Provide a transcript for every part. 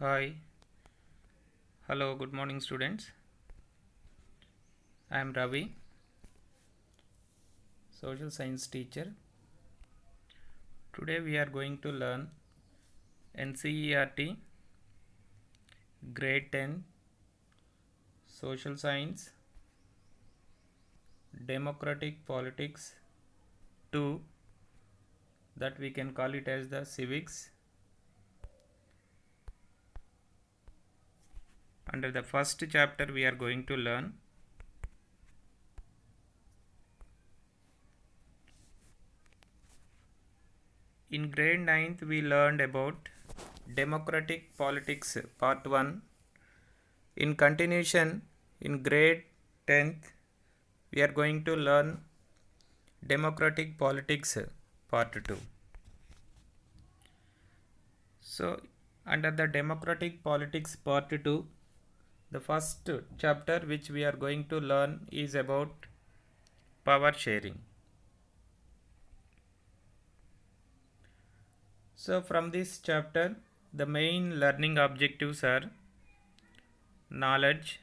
Hi, hello, good morning, students. I am Ravi, social science teacher. Today we are going to learn NCERT Grade 10 Social Science Democratic Politics 2, that we can call it as the civics. Under the first chapter we are going to learn in grade 9th we learned about democratic politics part 1. In continuation, in grade 10th we are going to learn democratic politics part 2. So under the democratic politics part 2, the first chapter which we are going to learn is about power sharing. So from this chapter the main learning objectives are knowledge,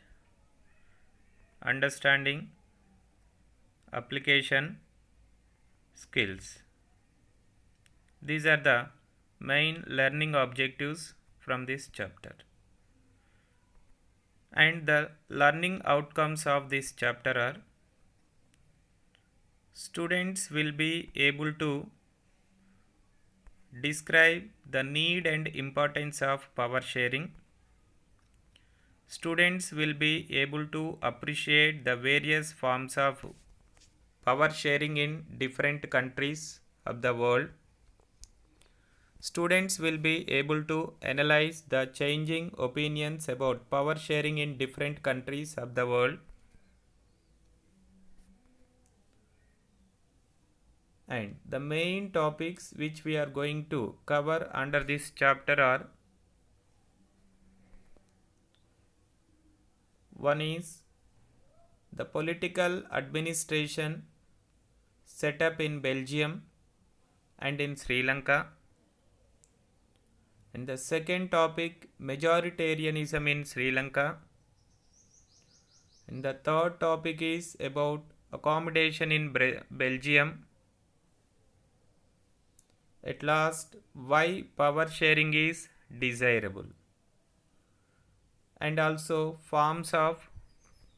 understanding, application, skills. These are the main learning objectives from this chapter. And the learning outcomes of this chapter are: students will be able to describe the need and importance of power sharing. Students will be able to appreciate the various forms of power sharing in different countries of the world. Students will be able to analyze the changing opinions about power sharing in different countries of the world. And the main topics which we are going to cover under this chapter are: one is the political administration set up in Belgium and in Sri Lanka. And the second topic, majoritarianism in Sri Lanka. And the third topic is about accommodation in Belgium. At last, why power sharing is desirable. And also forms of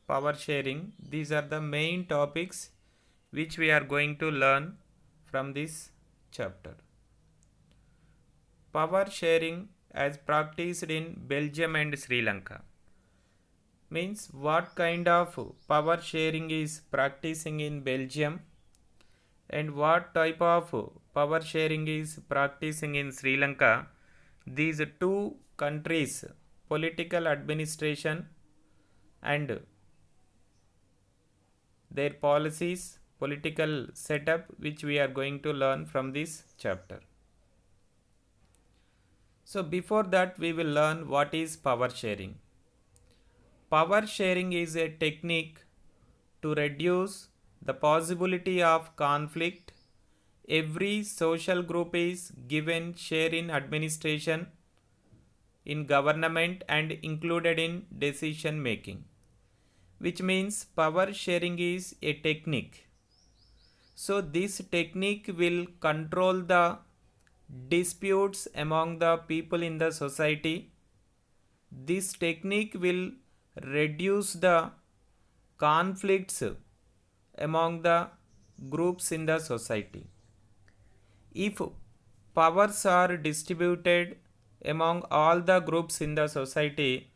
power sharing. These are the main topics which we are going to learn from this chapter. Power sharing as practiced in Belgium and Sri Lanka means what kind of power sharing is practicing in Belgium and what type of power sharing is practicing in Sri Lanka. These two countries political administration and their policies, political setup, which we are going to learn from this chapter. So before that we will learn what is power sharing. Power sharing is a technique to reduce the possibility of conflict. Every social group is given share in administration, in government and included in decision making, which means power sharing is a technique. So this technique will control the disputes among the people in the society. This technique will reduce the conflicts among the groups in the society. If powers are distributed among all the groups in the society,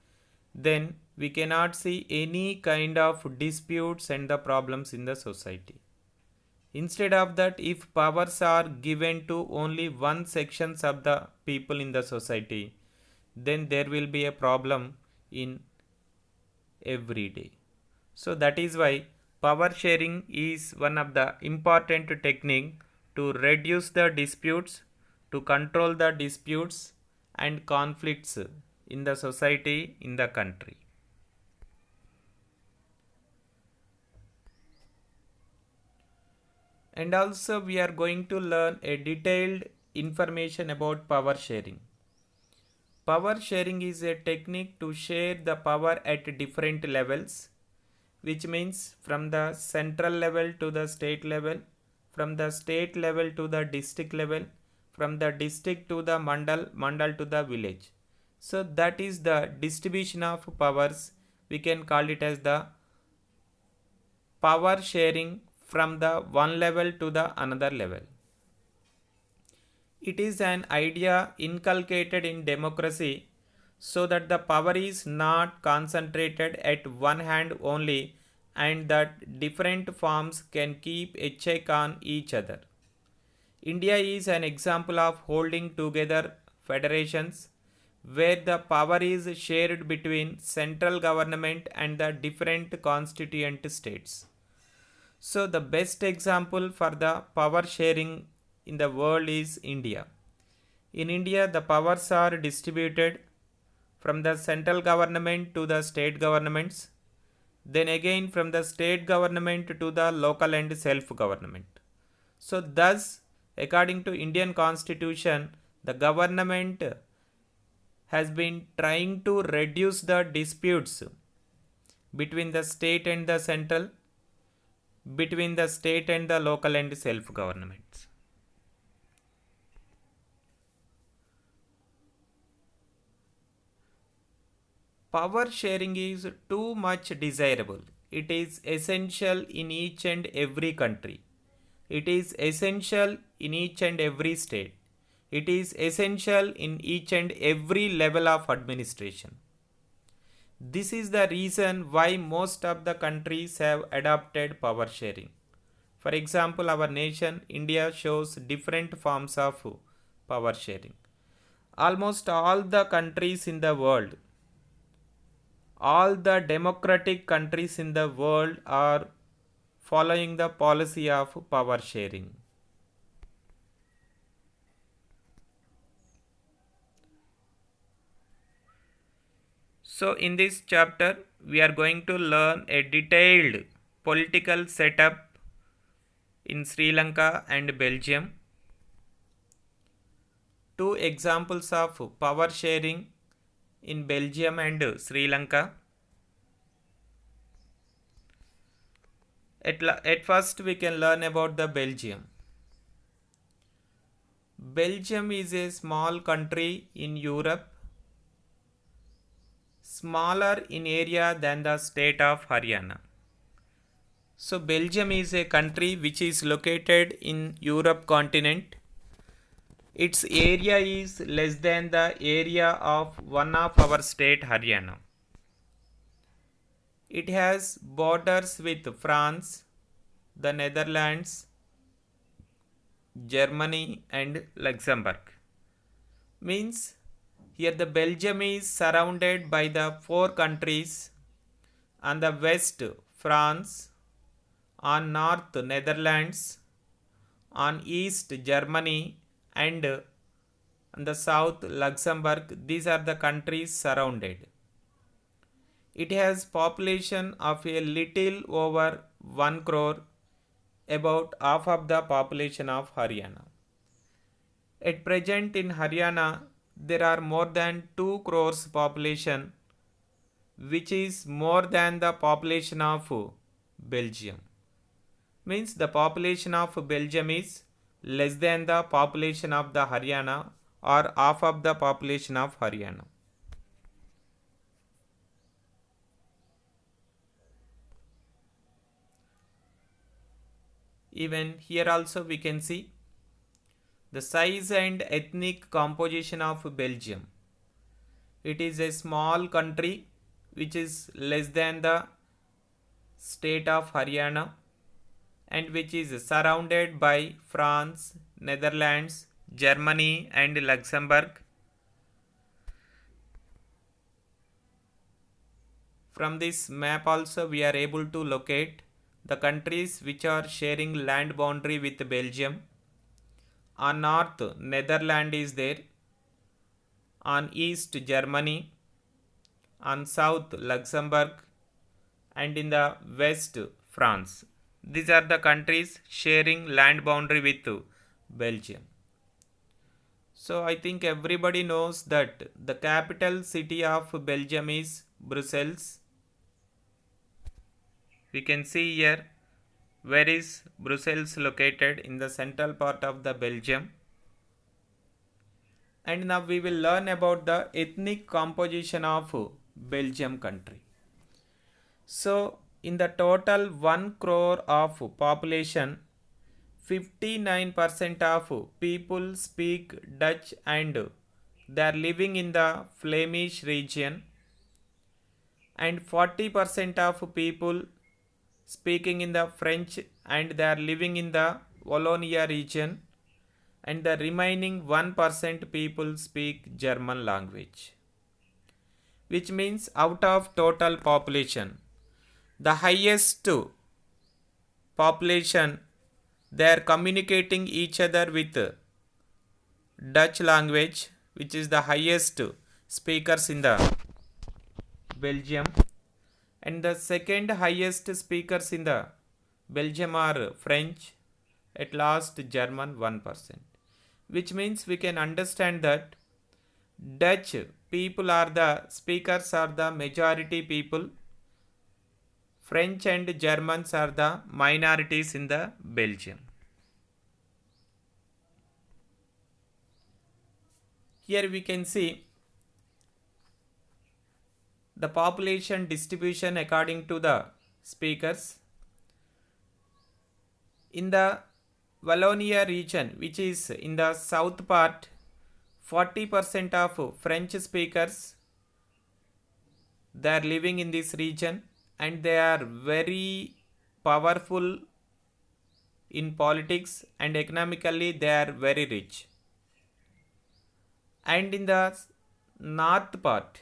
then we cannot see any kind of disputes and the problems in the society. Instead of that, if powers are given to only one sections of the people in the society, then there will be a problem in every day. So that is why power sharing is one of the important technique to reduce the disputes, to control the disputes and conflicts in the society, in the country. And also we are going to learn a detailed information about power sharing. Power sharing is a technique to share the power at different levels, which means from the central level to the state level, from the state level to the district level, from the district to the mandal to the village. So that is the distribution of powers. We can call it as the power sharing from the one level to the another level. It is an idea inculcated in democracy so that the power is not concentrated at one hand only and that different forms can keep a check on each other. India is an example of holding together federations where the power is shared between central government and the different constituent states. So the best example for the power sharing in the world is India. In India, the powers are distributed from the central government to the state governments, then again from the state government to the local and self-government. So thus, according to Indian Constitution, the government has been trying to reduce the disputes between the state and the central, between the state and the local and self-governments. Power sharing is too much desirable. It is essential in each and every country. It is essential in each and every state. It is essential in each and every level of administration. This is the reason why most of the countries have adopted power sharing. For example, our nation, India, shows different forms of power sharing. Almost all the countries in the world, all the democratic countries in the world are following the policy of power sharing. So in this chapter, we are going to learn a detailed political setup in Sri Lanka and Belgium. Two examples of power sharing in Belgium and Sri Lanka. At first we can learn about the Belgium. Belgium is a small country in Europe, smaller in area than the state of Haryana. So Belgium is a country which is located in Europe continent. Its area is less than the area of one of our state Haryana. It has borders with France, the Netherlands, Germany and Luxembourg. Means here the Belgium is surrounded by the four countries. On the west France, on north Netherlands, on east Germany and on the south Luxembourg. These are the countries surrounded. It has population of a little over 1 crore, about half of the population of Haryana. At present in Haryana, there are more than 2 crores population, which is more than the population of Belgium. Means the population of Belgium is less than the population of the Haryana or half of the population of Haryana. Even here also we can see the size and ethnic composition of Belgium. It is a small country which is less than the state of Haryana and which is surrounded by France, Netherlands, Germany and Luxembourg. From this map also we are able to locate the countries which are sharing land boundary with Belgium. On north Netherlands is there, on east Germany, on south Luxembourg and in the west France. These are the countries sharing land boundary with Belgium. So I think everybody knows that the capital city of Belgium is Brussels. We can see here where is Brussels located, in the central part of the Belgium. And now we will learn about the ethnic composition of Belgium country. So in the total 1 crore of population, 59% of people speak Dutch and they are living in the Flemish region, and 40% of people speaking in the French and they are living in the Wallonia region, and the remaining 1% people speak German language. Which means out of total population, the highest population, they are communicating each other with Dutch language, which is the highest speakers in the Belgium, and the second highest speakers in the Belgium are French, at last German 1%. Which means we can understand that Dutch people are the speakers, are the majority people. French and Germans are the minorities in the Belgium. Here we can see the population distribution according to the speakers. In the Wallonia region, which is in the south part, 40% of French speakers, they are living in this region and they are very powerful in politics and economically they are very rich. And in the north part,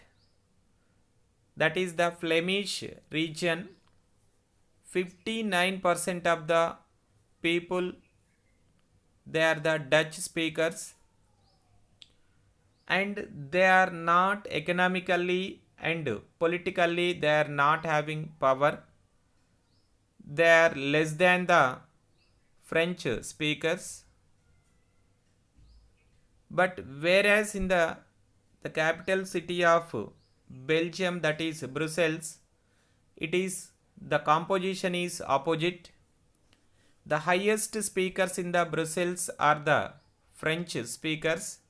that is the Flemish region, 59% of the people, they are the Dutch speakers and they are not economically and politically, they are not having power. They are less than the French speakers. But whereas in the capital city of Belgium, that is Brussels, it is the composition is opposite. The highest speakers in the Brussels are the French speakers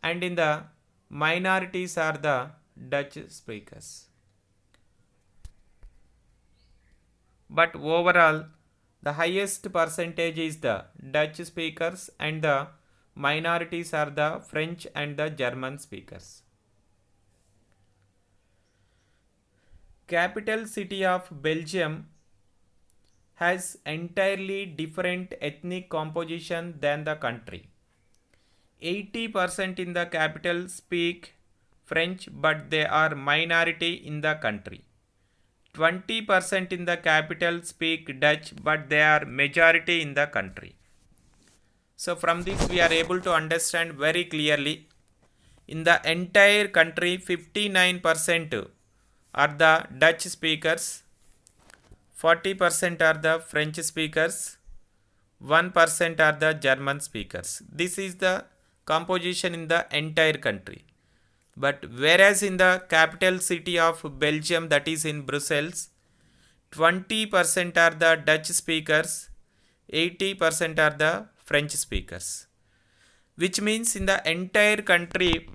and in the minorities are the Dutch speakers. But overall, the highest percentage is the Dutch speakers and the minorities are the French and the German speakers. Capital city of Belgium has entirely different ethnic composition than the country. 80% in the capital speak French, but they are minority in the country. 20% in the capital speak Dutch, but they are majority in the country. So from this we are able to understand very clearly, in the entire country 59% are the Dutch speakers, 40% are the French speakers, 1% are the German speakers. This is the composition in the entire country. But whereas in the capital city of Belgium, that is in Brussels, 20% are the Dutch speakers, 80% are the French speakers. Which means in the entire country,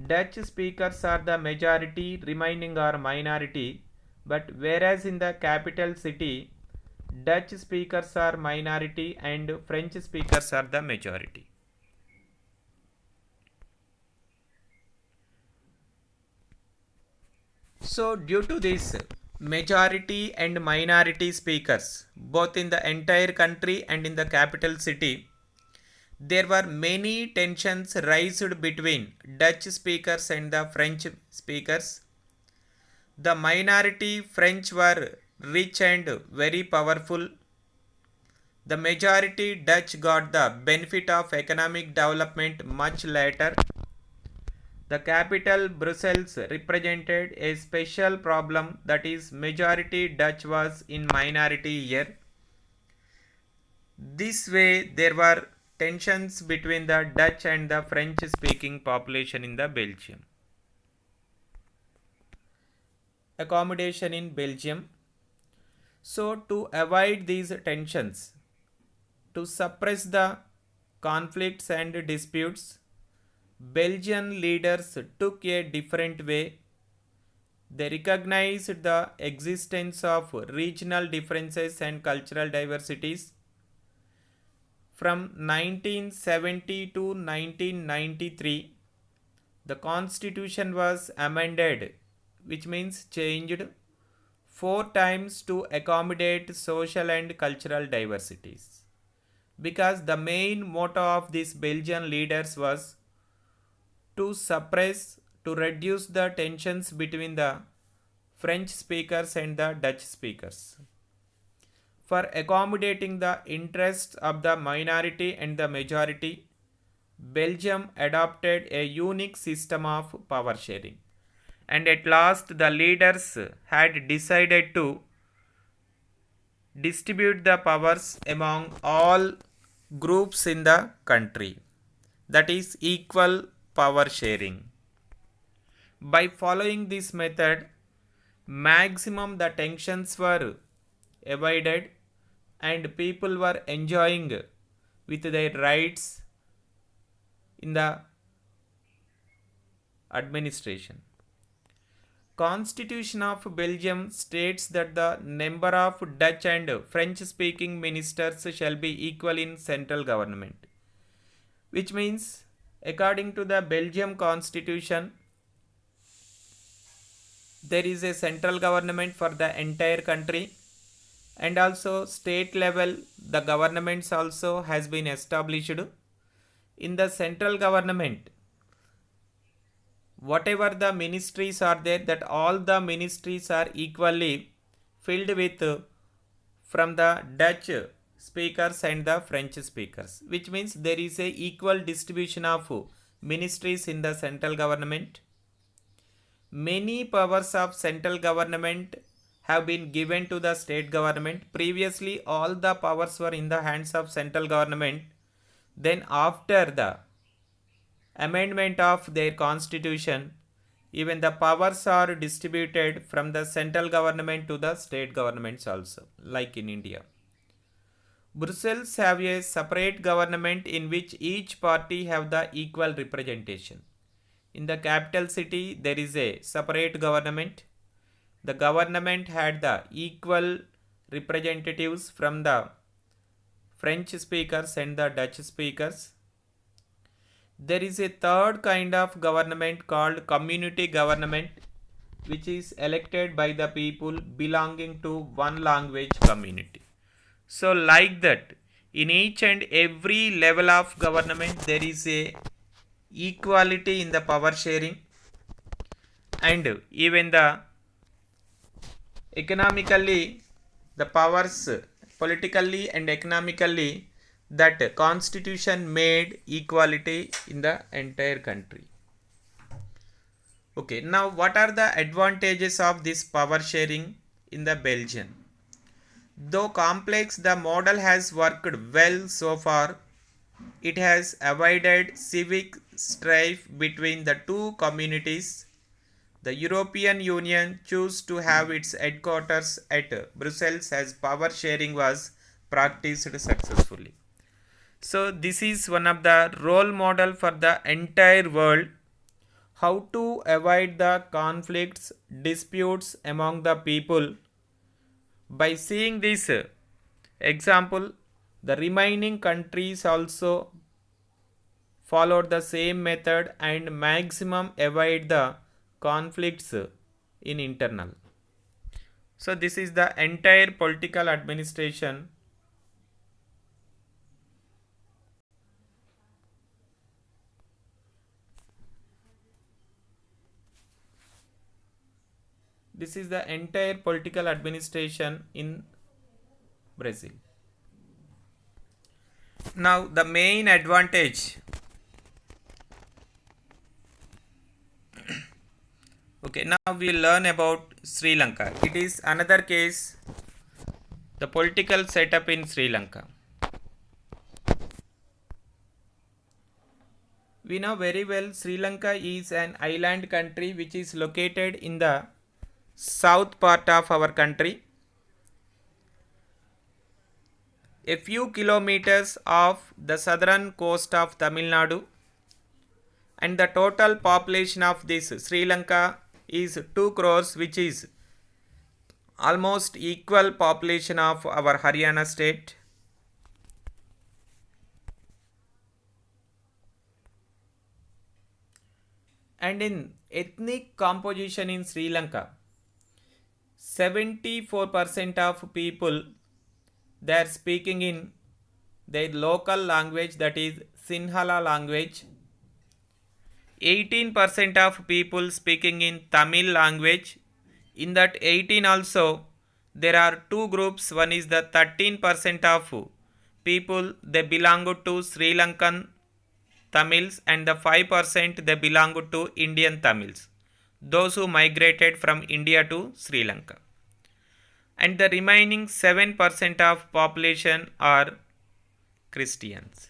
Dutch speakers are the majority, remaining are minority. But whereas in the capital city, Dutch speakers are minority and French speakers are the majority. So due to this majority and minority speakers, both in the entire country and in the capital city, there were many tensions raised between Dutch speakers and the French speakers. The minority French were rich and very powerful. The majority Dutch got the benefit of economic development much later. The capital Brussels represented a special problem, that is majority Dutch was in minority here. This way there were tensions between the Dutch and the French speaking population in the Belgium. Accommodation in Belgium. So to avoid these tensions, to suppress the conflicts and disputes, Belgian leaders took a different way. They recognized the existence of regional differences and cultural diversities. From 1970 to 1993, the constitution was amended, which means changed, 4 times to accommodate social and cultural diversities. Because the main motto of these Belgian leaders was to suppress, to reduce the tensions between the French speakers and the Dutch speakers. For accommodating the interests of the minority and the majority, Belgium adopted a unique system of power sharing. And at last, the leaders had decided to distribute the powers among all groups in the country. That is equal power sharing. By following this method, maximum the tensions were avoided and people were enjoying with their rights in the administration. Constitution of Belgium states that the number of Dutch and French speaking ministers shall be equal in central government, which means according to the Belgium constitution, there is a central government for the entire country, and also state level the governments also has been established. In the central government, whatever the ministries are there, that all the ministries are equally filled with from the Dutch speakers and the French speakers, which means there is a equal distribution of ministries in the central government. Many powers of central government have been given to the state government. Previously, all the powers were in the hands of central government. Then after the amendment of their constitution, even the powers are distributed from the central government to the state governments also, like in India. Brussels have a separate government in which each party have the equal representation. In the capital city, there is a separate government. The government had the equal representatives from the French speakers and the Dutch speakers. There is a third kind of government called community government, which is elected by the people belonging to one language community. So like that, in each and every level of government, there is a equality in the power sharing, and even the economically the powers, politically and economically, that constitution made equality in the entire country. Okay, now what are the advantages of this power sharing in the Belgium? Though complex, the model has worked well so far. It has avoided civic strife between the two communities. The European Union chose to have its headquarters at Brussels as power sharing was practiced successfully. So this is one of the role model for the entire world, how to avoid the conflicts, disputes among the people. By seeing this example, the remaining countries also followed the same method and maximum avoid the conflicts in internal. So this is the entire political administration. This is the entire political administration in Brazil. Now the main advantage. Okay, now we learn about Sri Lanka. It is another case, the political setup in Sri Lanka. We know very well Sri Lanka is an island country which is located in the south part of our country, a few kilometers off the southern coast of Tamil Nadu, and the total population of this Sri Lanka is 2 crores, which is almost equal population of our Haryana state. And in ethnic composition in Sri Lanka, 74% of people they are speaking in their local language, that is Sinhala language. 18% of people speaking in Tamil language. In that 18 also there are two groups. One is the 13% of people they belong to Sri Lankan Tamils, and the 5% they belong to Indian Tamils, those who migrated from India to Sri Lanka. And the remaining 7% of population are Christians.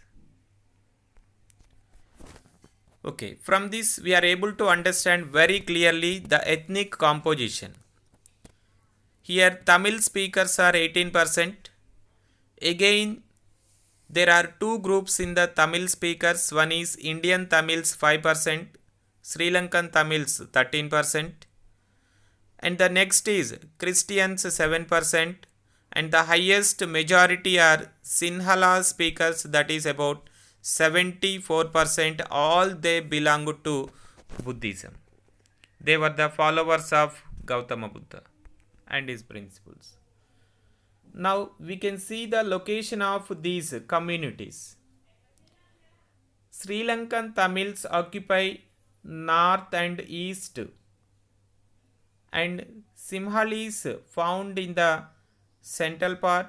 Okay, from this we are able to understand very clearly the ethnic composition. Here Tamil speakers are 18%. Again, there are two groups in the Tamil speakers. One is Indian Tamils 5%, Sri Lankan Tamils 13%, and the next is Christians 7%, and the highest majority are Sinhala speakers, that is about 74%. All they belong to Buddhism. They were the followers of Gautama Buddha and his principles. Now we can see the location of these communities. Sri Lankan Tamils occupy north and east, and Sinhalese found in the central part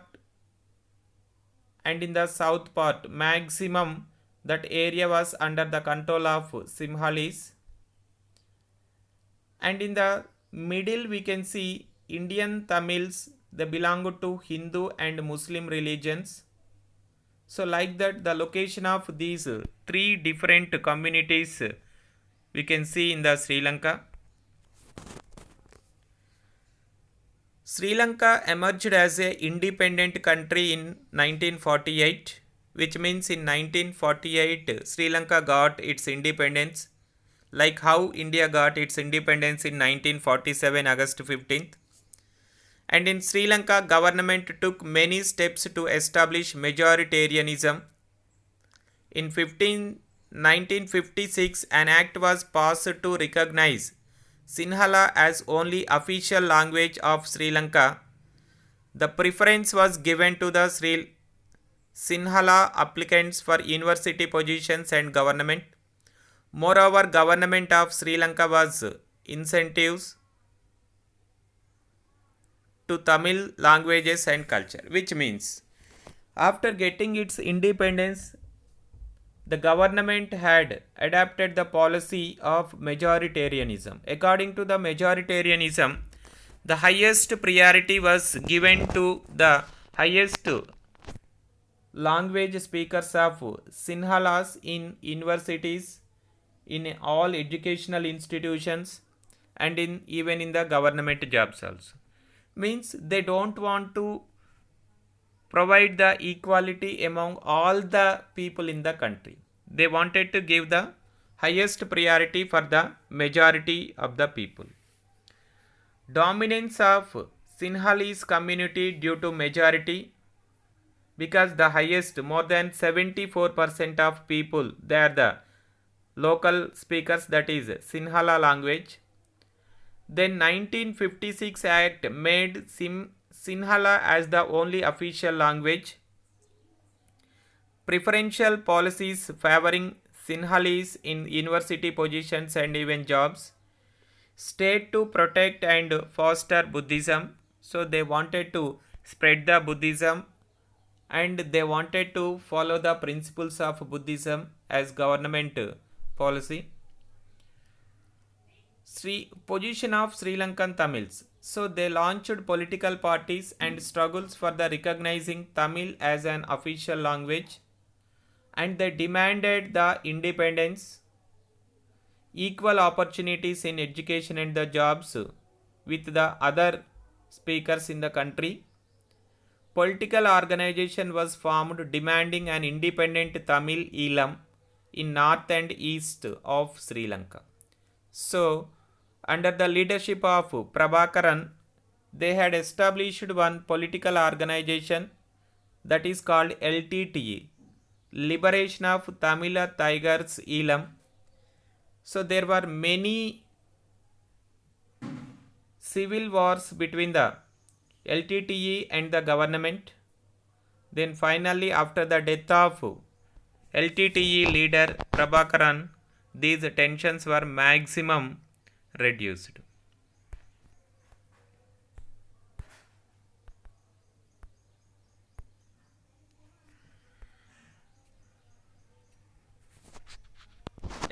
and in the south part. Maximum that area was under the control of Sinhalese, and in the middle we can see Indian Tamils, they belong to Hindu and Muslim religions. So like that the location of these three different communities we can see in the Sri Lanka. Sri Lanka emerged as an independent country in 1948, which means in 1948 Sri Lanka got its independence, like how India got its independence in 1947 August 15th. And in Sri Lanka, government took many steps to establish majoritarianism. In 1956, an act was passed to recognize Sinhala as only official language of Sri Lanka. The preference was given to the Sinhala applicants for university positions and government. Moreover, government of Sri Lanka was incentives to Tamil languages and culture, which means after getting its independence, the government had adopted the policy of majoritarianism. According to the majoritarianism, the highest priority was given to the highest language speakers of Sinhalas in universities, in all educational institutions, and even in the government jobs also. Means they don't want to provide the equality among all the people in the country. They wanted to give the highest priority for the majority of the people. Dominance of Sinhalese community due to majority, because the highest, more than 74% of people, they are the local speakers, that is Sinhala language. Then 1956 Act made Sinhala as the only official language. Preferential policies favoring Sinhalese in university positions and even jobs. State to protect and foster Buddhism. So they wanted to spread the Buddhism and they wanted to follow the principles of Buddhism as government policy. Position of Sri Lankan Tamils. So they launched political parties and struggles for the recognizing Tamil as an official language. and they demanded the independence, equal opportunities in education and the jobs with the other speakers in the country. Political organization was formed demanding an independent Tamil Elam in north and east of Sri Lanka. So, under the leadership of Prabhakaran, they had established one political organization that is called LTTE, Liberation of Tamil Tigers Elam. So there were many civil wars between the LTTE and the government. Then finally, after the death of LTTE leader Prabhakaran, these tensions were maximum reduced.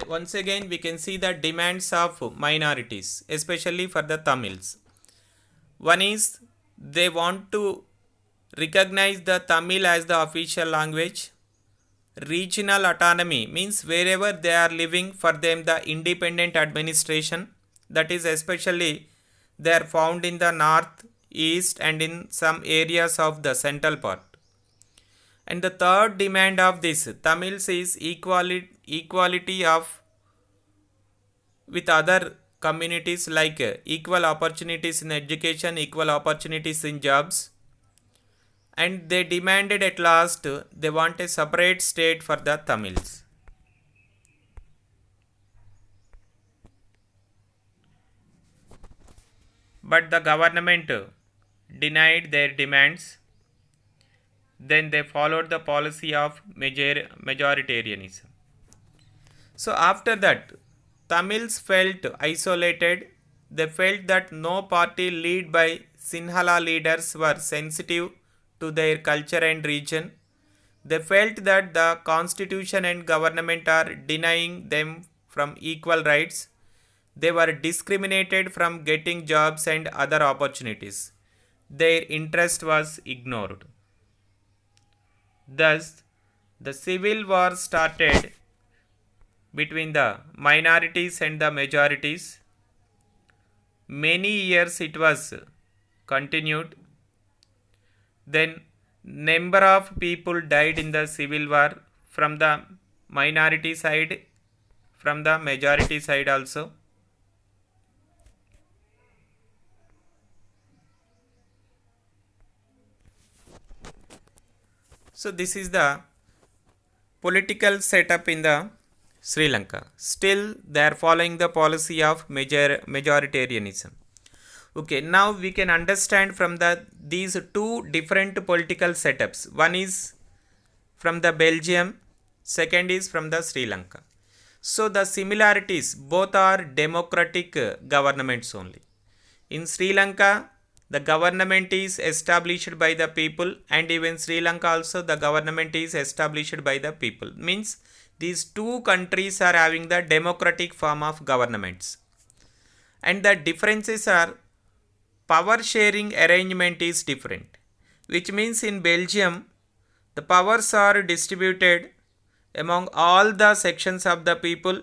Once again, we can see the demands of minorities, especially for the Tamils. One is they want to recognize the Tamil as the official language. Regional autonomy means wherever they are living, for them the independent administration, that is especially they are found in the north, east and in some areas of the central part. And the third demand of this Tamils is equality of with other communities, like equal opportunities in education, equal opportunities in jobs. And they demanded at last they want a separate state for the Tamils. But the government denied their demands. Then they followed the policy of majoritarianism. So after that, Tamils felt isolated. They felt that no party led by Sinhala leaders were sensitive to their culture and region. They felt that the constitution and government are denying them from equal rights. They were discriminated from getting jobs and other opportunities. Their interest was ignored. Thus, the civil war started between the minorities and the majorities. Many years it was continued. Then number of people died in the civil war from the minority side, from the majority side also. So this is the political setup in the Sri Lanka. Still they are following the policy of majoritarianism. Okay, now we can understand from these two different political setups. One is from the Belgium, second is from the Sri Lanka. So the similarities, both are democratic governments only. In Sri Lanka, the government is established by the people, and even Sri Lanka also the government is established by the people. Means these two countries are having the democratic form of governments. And the differences are power sharing arrangement is different, which means in Belgium the powers are distributed among all the sections of the people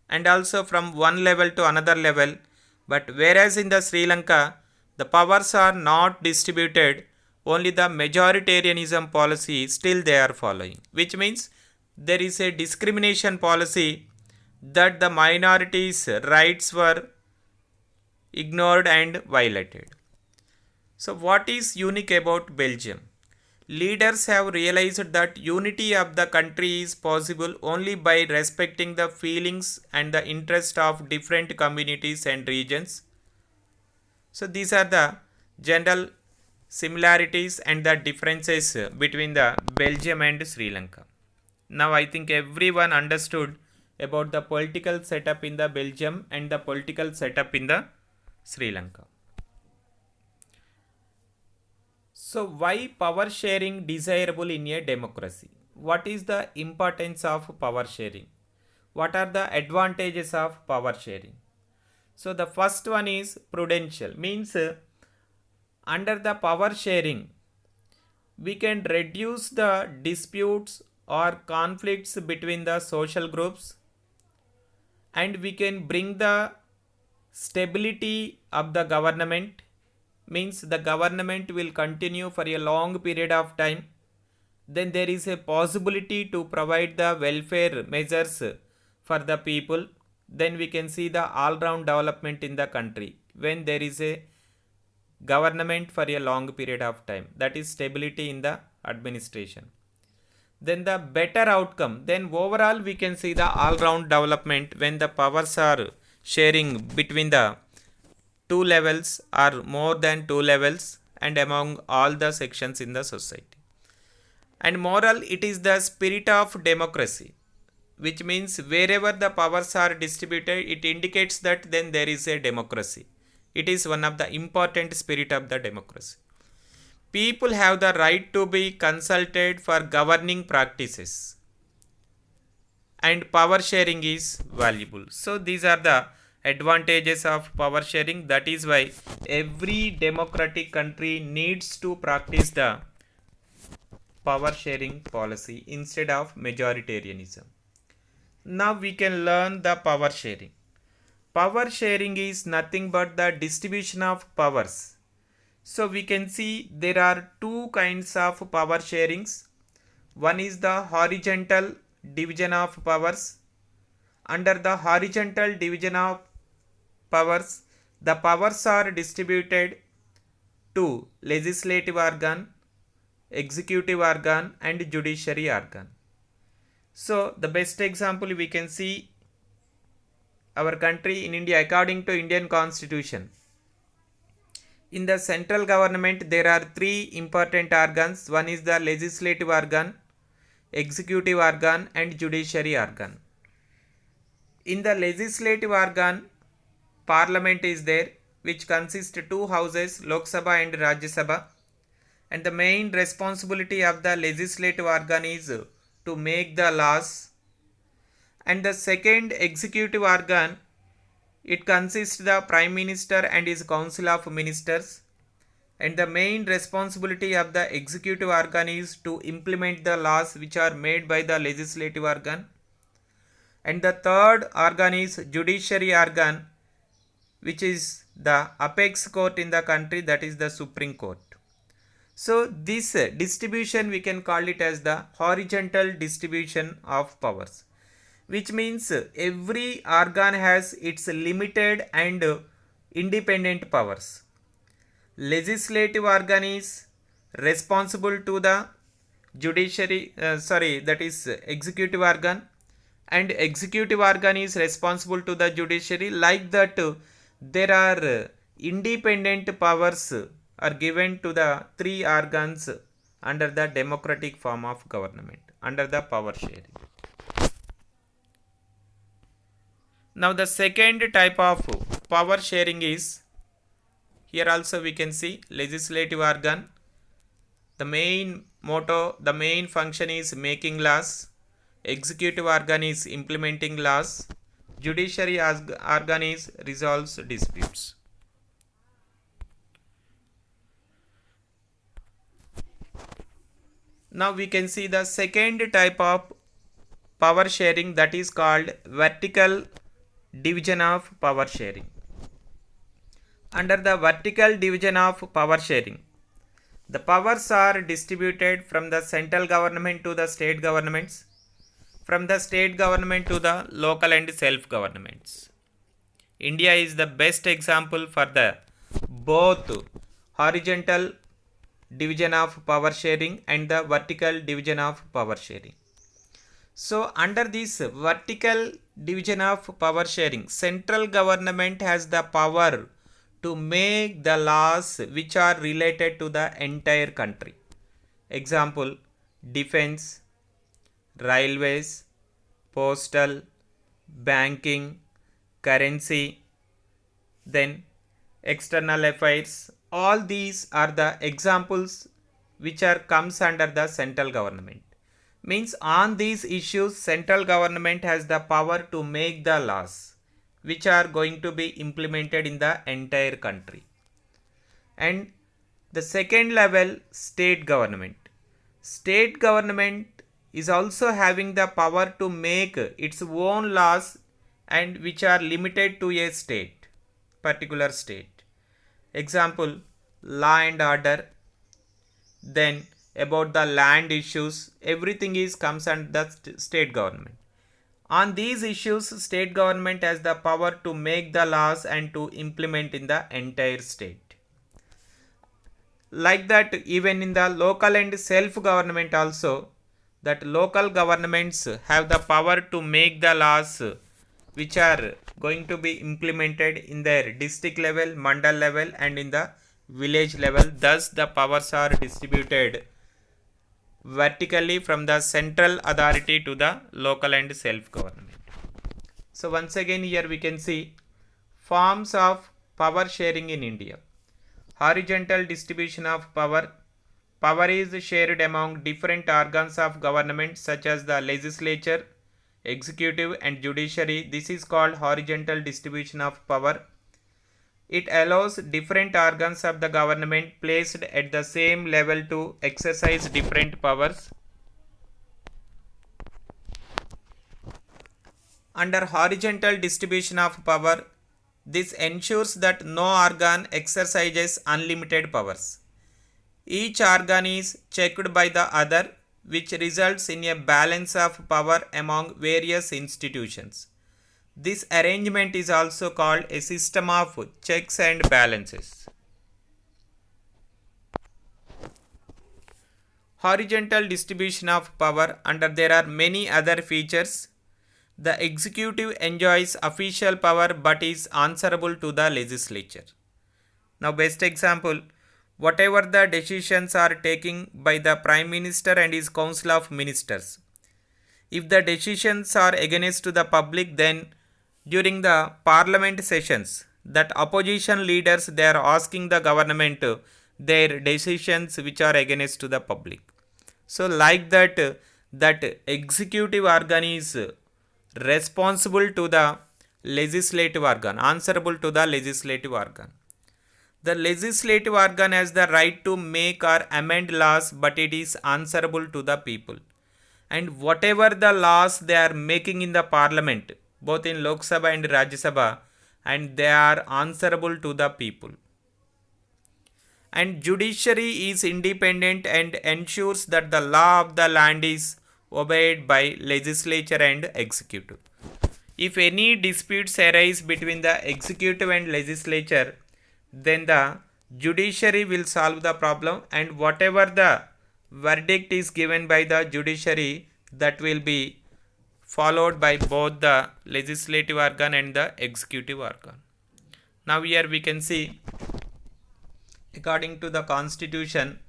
and also from one level to another level. But whereas in the Sri Lanka, the powers are not distributed, only the majoritarianism policy still they are following, which means there is a discrimination policy that the minorities' rights were ignored and violated. So what is unique about Belgium? Leaders have realized that unity of the country is possible only by respecting the feelings and the interest of different communities and regions. So these are the general similarities and the differences between the Belgium and Sri Lanka. Now I think everyone understood about the political setup in the Belgium and the political setup in the Sri Lanka. So why power sharing desirable in a democracy? What is the importance of power sharing? What are the advantages of power sharing? So the first one is prudential, means under the power sharing we can reduce the disputes or conflicts between the social groups, and we can bring the stability of the government, means the government will continue for a long period of time. Then there is a possibility to provide the welfare measures for the people. Then we can see the all round development in the country when there is a government for a long period of time, that is stability in the administration. Then the better outcome, then overall we can see the all round development when the powers are sharing between the two levels or more than two levels and among all the sections in the society. And moral, it is the spirit of democracy, which means wherever the powers are distributed, it indicates that then there is a democracy. It is one of the important spirit of the democracy. People have the right to be consulted for governing practices, and power sharing is valuable. So these are the advantages of power sharing. That is why every democratic country needs to practice the power sharing policy instead of majoritarianism. Now we can learn the power sharing. Power sharing is nothing but the distribution of powers. So we can see there are two kinds of power sharings. One is the horizontal division of powers. Under the horizontal division of powers, the powers are distributed to legislative organ, executive organ, and judiciary organ. So the best example we can see our country in India according to Indian Constitution. In the central government there are three important organs. One is the legislative organ, executive organ, and judiciary organ. In the legislative organ, parliament is there, which consists of two houses, Lok Sabha and Rajya Sabha. And the main responsibility of the legislative organ is to make the laws. And the second executive organ, it consists of the Prime Minister and his Council of Ministers. And the main responsibility of the executive organ is to implement the laws which are made by the legislative organ. And the third organ is judiciary organ, which is the apex court in the country, that is the Supreme Court. So this distribution we can call it as the horizontal distribution of powers, which means every organ has its limited and independent powers. Legislative organ is responsible to the judiciary, that is executive organ, and executive organ is responsible to the judiciary. Like that, there are independent powers are given to the three organs under the democratic form of government, under the power sharing. Now the second type of power sharing is, here also we can see legislative organ. The main motto, the main function is making laws. Executive organ is implementing laws. Judiciary organ is resolves disputes. Now we can see the second type of power sharing, that is called vertical division of power sharing. Under the vertical division of power sharing, the powers are distributed from the central government to the state governments, from the state government to the local and self governments. India is the best example for the both horizontal division of power sharing and the vertical division of power sharing. So under this vertical division of power sharing, central government has the power to make the laws which are related to the entire country. Example, defense, railways, postal, banking, currency, then external affairs. All these are the examples which are comes under the central government. Means on these issues, central government has the power to make the laws which are going to be implemented in the entire country. And the second level, state government. State government is also having the power to make its own laws and which are limited to a state, particular state. Example, law and order, then about the land issues, everything is comes under the state government. On these issues, state government has the power to make the laws and to implement in the entire state. Like that, even in the local and self-government also, that local governments have the power to make the laws which are going to be implemented in their district level, mandal level and in the village level. Thus, the powers are distributed vertically from the central authority to the local and self-government. So once again here we can see forms of power sharing in India. Horizontal distribution of power. Power is shared among different organs of government such as the legislature, executive and judiciary. This is called horizontal distribution of power. It allows different organs of the government placed at the same level to exercise different powers. Under horizontal distribution of power, this ensures that no organ exercises unlimited powers. Each organ is checked by the other, which results in a balance of power among various institutions. This arrangement is also called a system of checks and balances. Horizontal distribution of power, under there are many other features. The executive enjoys official power but is answerable to the legislature. Now best example, whatever the decisions are taken by the Prime Minister and his Council of Ministers. If the decisions are against to the public, then during the parliament sessions, that opposition leaders, they are asking the government their decisions which are against to the public. So like that, that executive organ is responsible to the legislative organ, answerable to the legislative organ. The legislative organ has the right to make or amend laws, but it is answerable to the people. And whatever the laws they are making in the parliament, both in Lok Sabha and Rajya Sabha, and they are answerable to the people. And judiciary is independent and ensures that the law of the land is obeyed by legislature and executive. If any disputes arise between the executive and legislature, then the judiciary will solve the problem, and whatever the verdict is given by the judiciary, that will be followed by both the legislative organ and the executive organ. Now here we can see, according to the constitution,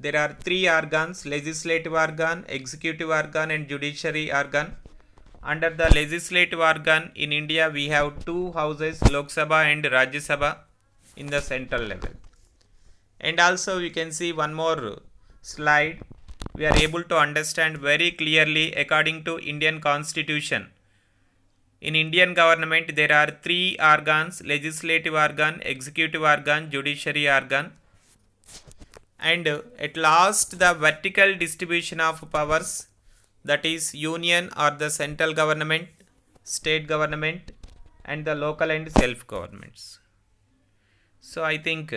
there are three organs: legislative organ, executive organ and judiciary organ. Under the legislative organ in India, we have two houses, Lok Sabha and Rajya Sabha, in the central level. And also we can see one more slide. We are able to understand very clearly, according to Indian constitution, in Indian government there are three organs: legislative organ, executive organ, judiciary organ. And at last, the vertical distribution of powers, that is union or the central government, state government and the local and self governments. So I think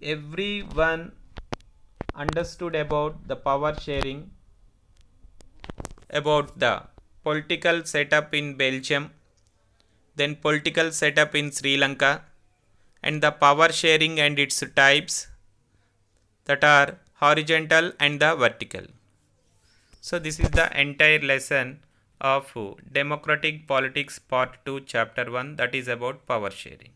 everyone understood about the power sharing, about the political setup in Belgium, then political setup in Sri Lanka, and the power sharing and its types, that are horizontal and the vertical. So this is the entire lesson of Democratic Politics Part 2 Chapter 1, that is about power sharing.